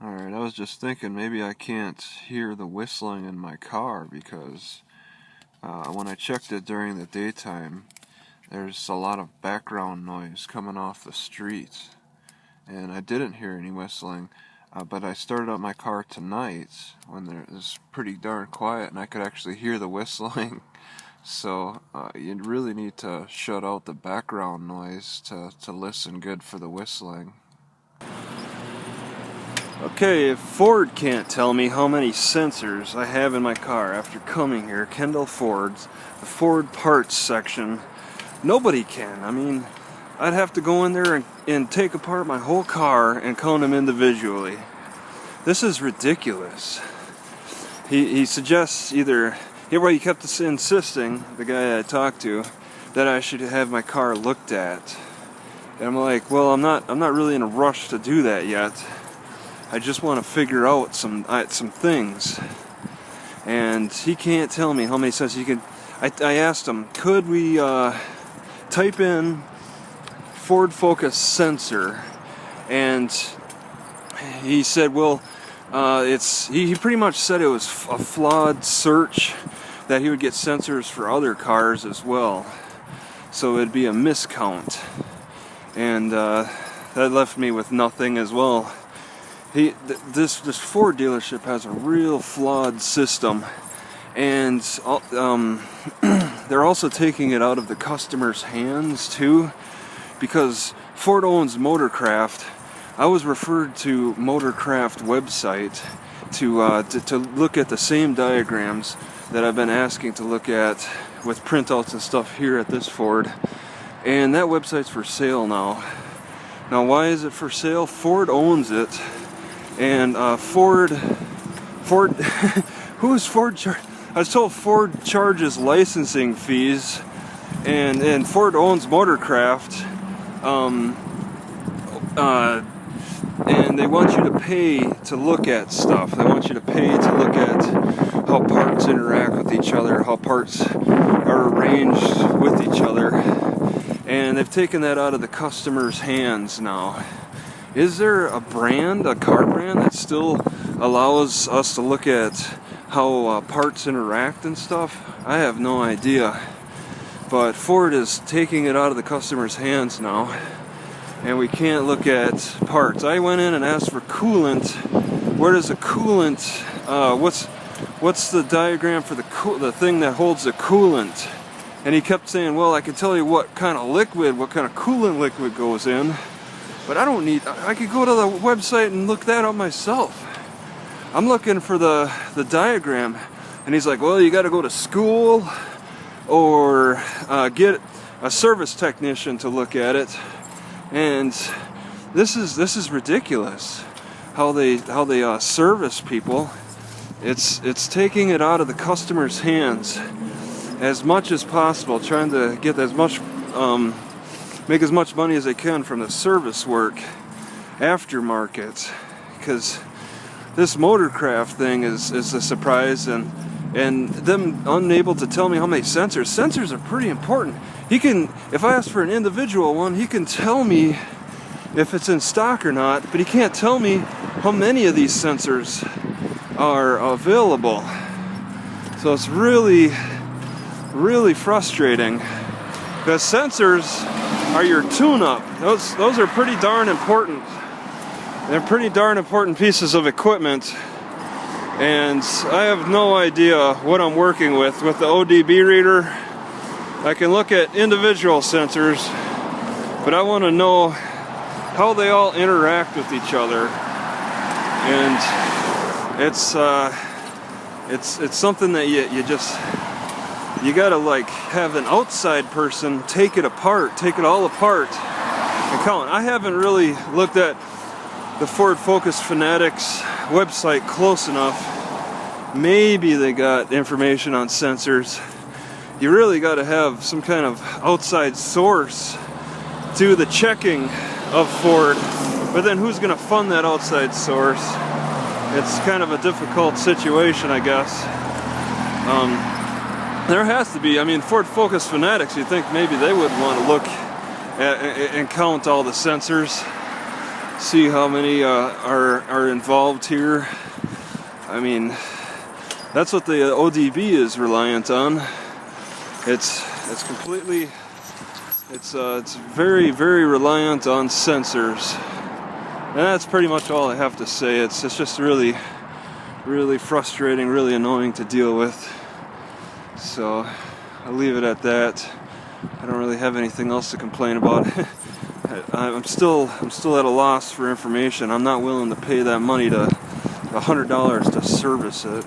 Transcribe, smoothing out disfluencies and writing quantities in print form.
Alright, I was just thinking maybe I can't hear the whistling in my car because when I checked it during the daytime, there's a lot of background noise coming off the street. And I didn't hear any whistling, but I started up my car tonight when it was pretty darn quiet and I could actually hear the whistling. So you really need to shut out the background noise to listen good for the whistling. Okay, if Ford can't tell me how many sensors I have in my car after coming here, Kendall Ford's, the Ford parts section, nobody can. I mean, I'd have to go in there and take apart my whole car and count them individually. This is ridiculous. He suggests either, he kept insisting, the guy I talked to, that I should have my car looked at. And I'm like, well, I'm not really in a rush to do that yet. I just want to figure out some things, and he can't tell me how many sensors. I asked him, could we type in Ford Focus sensor, and he said, well, he pretty much said it was a flawed search, that he would get sensors for other cars as well, so it'd be a miscount, and that left me with nothing as well. This Ford dealership has a real flawed system, and they're also taking it out of the customer's hands too, because Ford owns Motorcraft. I was referred to Motorcraft website to look at the same diagrams that I've been asking to look at with printouts and stuff here at this Ford, and that website's for sale now. Now, why is it for sale? Ford owns it. And Ford, who is Ford? I was told Ford charges licensing fees, and Ford owns Motorcraft, and they want you to pay to look at stuff. They want you to pay to look at how parts interact with each other, how parts are arranged with each other, and they've taken that out of the customer's hands now. Is there a car brand that still allows us to look at how parts interact and stuff? I have no idea. But Ford is taking it out of the customer's hands now, and we can't look at parts. I went in and asked for coolant. Where does the coolant? What's the diagram for the thing that holds the coolant? And he kept saying, well, I can tell you what kind of coolant liquid goes in. But I could go to the website and look that up myself. I'm looking for the diagram. And he's like, well, you got to go to school or get a service technician to look at it. And this is ridiculous. How they service people. It's taking it out of the customer's hands as much as possible, trying to get as much make as much money as they can from the service work, aftermarket, because this Motorcraft thing is a surprise, and them unable to tell me how many sensors. Sensors are pretty important. If I ask for an individual one, he can tell me if it's in stock or not, but he can't tell me how many of these sensors are available. So it's really, really frustrating, because sensors are your tune-up. Those are pretty darn important. They're pretty darn important pieces of equipment, and I have no idea what I'm working with the ODB reader. I can look at individual sensors, but I want to know how they all interact with each other, and it's something that you gotta have an outside person take it all apart and count. I haven't really looked at the Ford Focus Fanatics website close enough. Maybe they got information on sensors. You really gotta have some kind of outside source do the checking of Ford, but then who's gonna fund that outside source? It's kind of a difficult situation, I guess. There has to be. I mean, Ford Focus Fanatics, you'd think maybe they would want to look at and count all the sensors. see how many are involved here. I mean, that's what the ODB is reliant on. It's completely, it's very, very reliant on sensors. And that's pretty much all I have to say. It's just really, really frustrating, really annoying to deal with. So I'll leave it at that. I don't really have anything else to complain about. I'm still at a loss for information. I'm not willing to pay that money to $100 to service it.